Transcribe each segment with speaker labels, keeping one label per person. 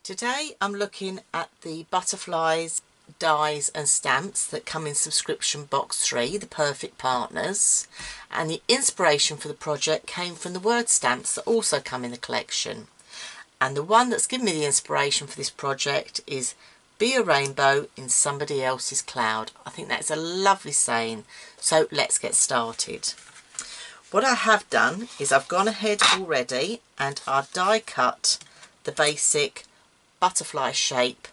Speaker 1: Today I'm looking at the butterflies, dies and stamps that come in subscription box 3, the Perfect Partners, and the inspiration for the project came from the word stamps that also come in the collection. And the one that's given me the inspiration for this project is "Be a rainbow in somebody else's cloud." I think that's a lovely saying, so let's get started. What I have done is I've gone ahead already and I've die cut the basic butterfly shape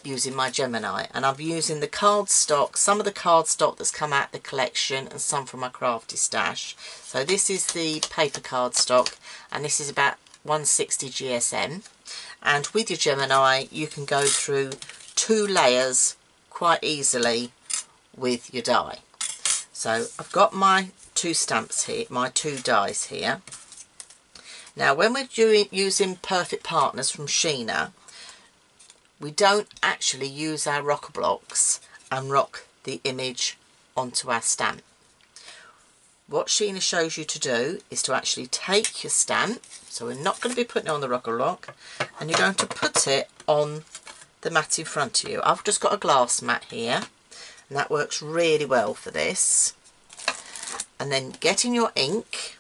Speaker 1: using my Gemini, and I'm using the cardstock, some of the cardstock that's come out of the collection and some from my crafty stash. So this is the paper cardstock and this is about 160 GSM, and with your Gemini you can go through 2 layers quite easily with your die. So I've got my 2 stamps here, my 2 dies here. Now when we're using Perfect Partners from Sheena, we don't actually use our rocker blocks and rock the image onto our stamp. What Sheena shows you to do is to actually take your stamp, so we're not going to be putting it on the rocker block, and you're going to put it on the mat in front of you. I've just got a glass mat here and that works really well for this. And then getting your ink,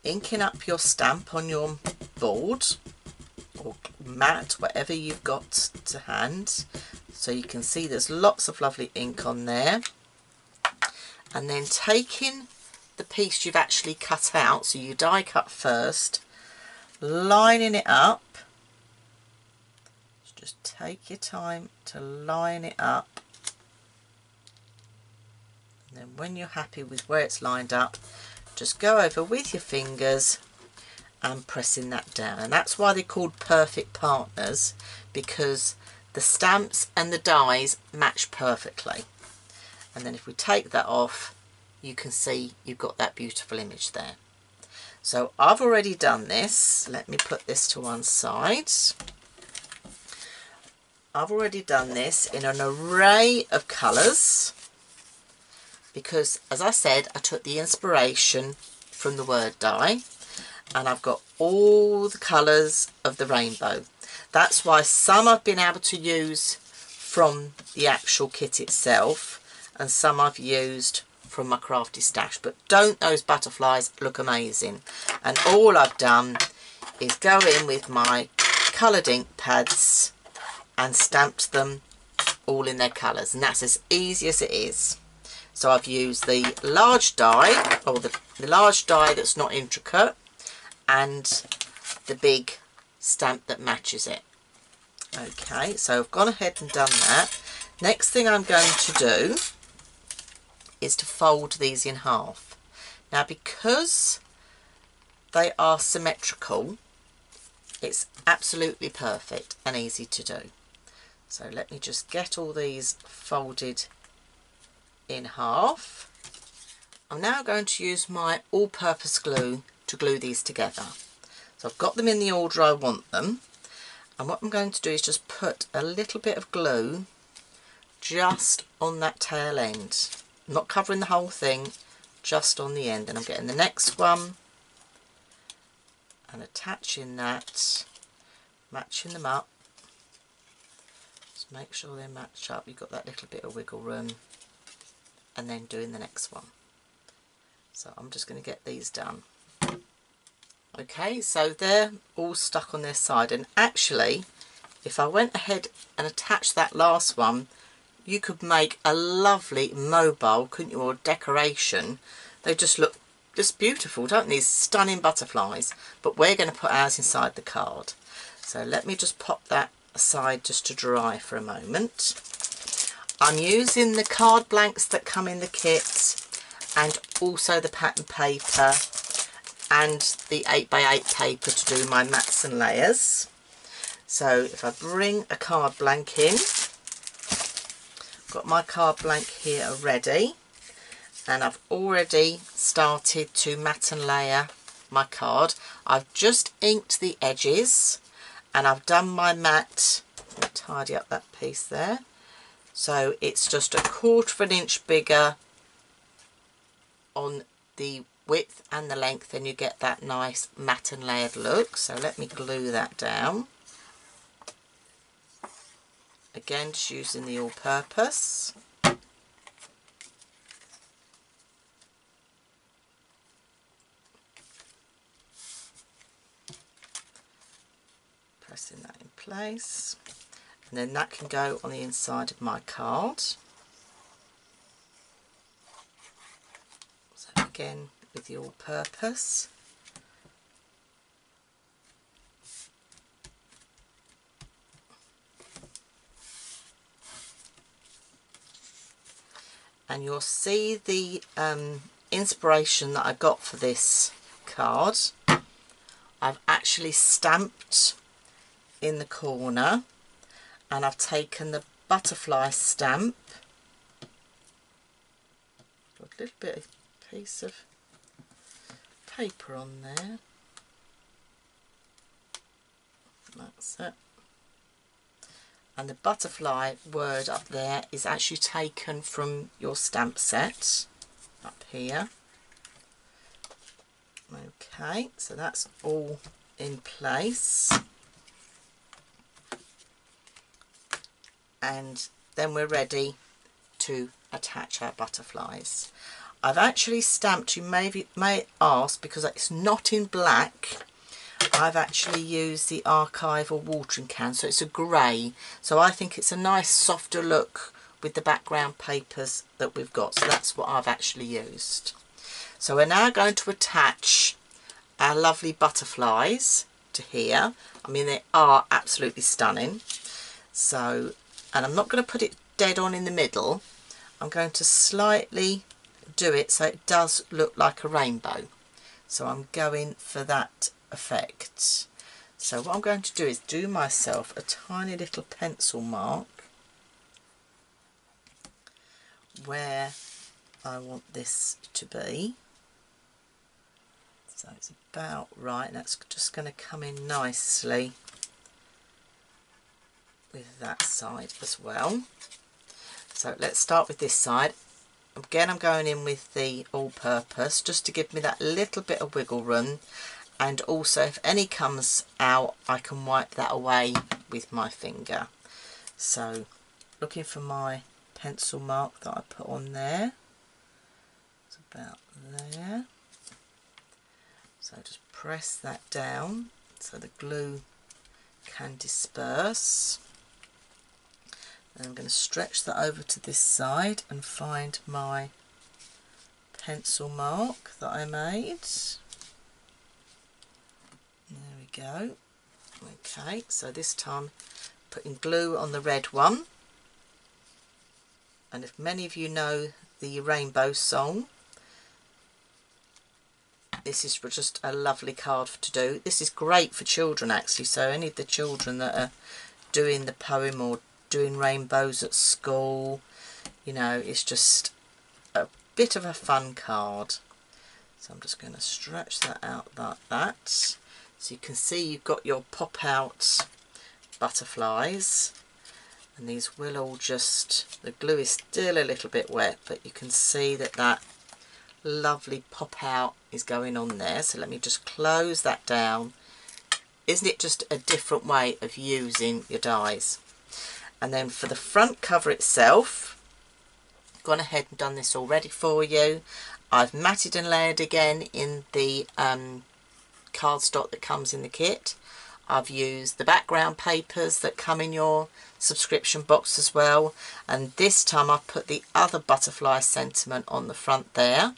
Speaker 1: inking up your stamp on your board or mat, whatever you've got to hand, so you can see there's lots of lovely ink on there. And then taking the piece you've actually cut out, so you die cut first, lining it up. Just take your time to line it up, and then when you're happy with where it's lined up, just go over with your fingers and pressing that down. And that's why they're called Perfect Partners, because the stamps and the dies match perfectly. And then if we take that off, you can see you've got that beautiful image there. So I've already done this. Let me put this to one side. I've already done this in an array of colours because, as I said, I took the inspiration from the word die, and I've got all the colours of the rainbow. That's why some I've been able to use from the actual kit itself and some I've used from my crafty stash. But don't those butterflies look amazing? And all I've done is go in with my coloured ink pads and stamped them all in their colours, and that's as easy as it is. So I've used the large die, or the large die that's not intricate, and the big stamp that matches it. Okay, so I've gone ahead and done that. Next thing I'm going to do is to fold these in half. Now because they are symmetrical, it's absolutely perfect and easy to do. So let me just get all these folded in half. I'm now going to use my all-purpose glue to glue these together. So I've got them in the order I want them, and what I'm going to do is just put a little bit of glue just on that tail end. I'm not covering the whole thing, just on the end. And I'm getting the next one and attaching that, matching them up. Just make sure they match up. You've got that little bit of wiggle room, and then doing the next one. So I'm just going to get these done. Okay, so they're all stuck on their side, and actually if I went ahead and attached that last one, you could make a lovely mobile, couldn't you, or decoration. They just look just beautiful, don't they? These stunning butterflies. But we're going to put ours inside the card. So let me just pop that aside just to dry for a moment. I'm using the card blanks that come in the kit, and also the pattern paper and the 8x8 paper to do my mats and layers. So if I bring a card blank in, got my card blank here ready, and I've already started to mat and layer my card. I've just inked the edges and I've done my mat. I'll tidy up that piece there. So it's just 1/4 inch bigger on the width and the length, then you get that nice matte and layered look. So let me glue that down. Again, just using the all-purpose. Pressing that in place. And then that can go on the inside of my card. So again, with the all-purpose. And you'll see the inspiration that I got for this card. I've actually stamped in the corner, and I've taken the butterfly stamp, got a little bit of piece of paper on there, that's it, and the butterfly word up there is actually taken from your stamp set up here. Okay, so that's all in place, and then we're ready to attach our butterflies. I've actually stamped, you may ask, because it's not in black, I've actually used the Archival watering can, so it's a grey, so I think it's a nice softer look with the background papers that we've got, so that's what I've actually used. So we're now going to attach our lovely butterflies to here. I mean, they are absolutely stunning. So, and I'm not going to put it dead on in the middle, I'm going to slightly do it so it does look like a rainbow. So I'm going for that effect. So what I'm going to do is do myself a tiny little pencil mark where I want this to be. So it's about right, and that's just going to come in nicely with that side as well. So let's start with this side. Again, I'm going in with the all-purpose just to give me that little bit of wiggle room, and also if any comes out I can wipe that away with my finger. So looking for my pencil mark that I put on there, it's about there. So just press that down so the glue can disperse. Then I'm going to stretch that over to this side and find my pencil mark that I made. There we go. Okay, so this time putting glue on the red one. And if many of you know the Rainbow song, this is just a lovely card to do. This is great for children actually, so any of the children that are doing the poem or doing rainbows at school, you know, it's just a bit of a fun card. So I'm just going to stretch that out like that. So you can see you've got your pop out butterflies, and these will all just, the glue is still a little bit wet, but you can see that that lovely pop out is going on there. So let me just close that down. Isn't it just a different way of using your dies? And then for the front cover itself, I've gone ahead and done this already for you. I've matted and layered again in the cardstock that comes in the kit. I've used the background papers that come in your subscription box as well, and this time I've put the other butterfly sentiment on the front there.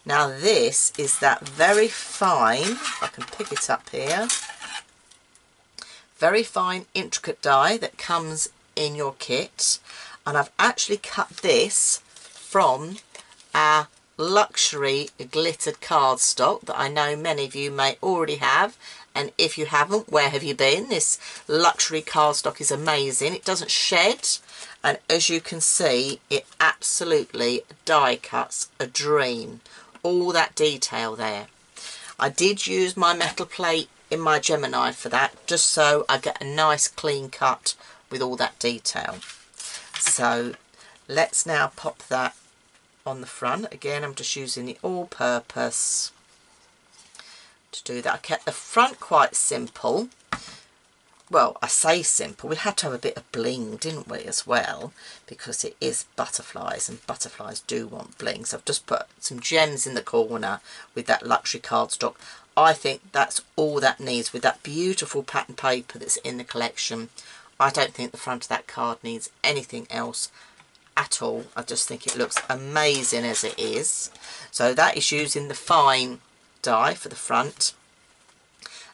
Speaker 1: Now this is that very fine, if I can pick it up here, very fine intricate die that comes in your kit, and I've actually cut this from our luxury glittered cardstock that I know many of you may already have, and if you haven't, where have you been? This luxury cardstock is amazing. It doesn't shed, and as you can see, it absolutely die cuts a dream. All that detail there. I did use my metal plate in my Gemini for that, just so I get a nice clean cut with all that detail. So let's now pop that on the front. Again, I'm just using the all-purpose to do that. I kept the front quite simple. Well, I say simple, we had to have a bit of bling, didn't we, as well, because it is butterflies and butterflies do want bling. So I've just put some gems in the corner with that luxury cardstock. I think that's all that needs with that beautiful pattern paper that's in the collection. I don't think the front of that card needs anything else at all. I just think it looks amazing as it is. So that is using the fine die for the front.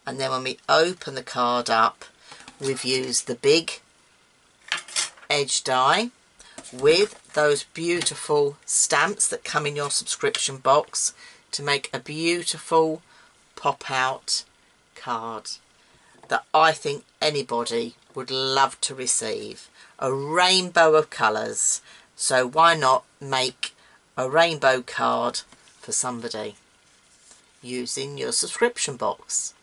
Speaker 1: And then when we open the card up, we've used the big edge die with those beautiful stamps that come in your subscription box to make a beautiful pop-out card that I think anybody would love to receive. A rainbow of colours, so why not make a rainbow card for somebody using your subscription box?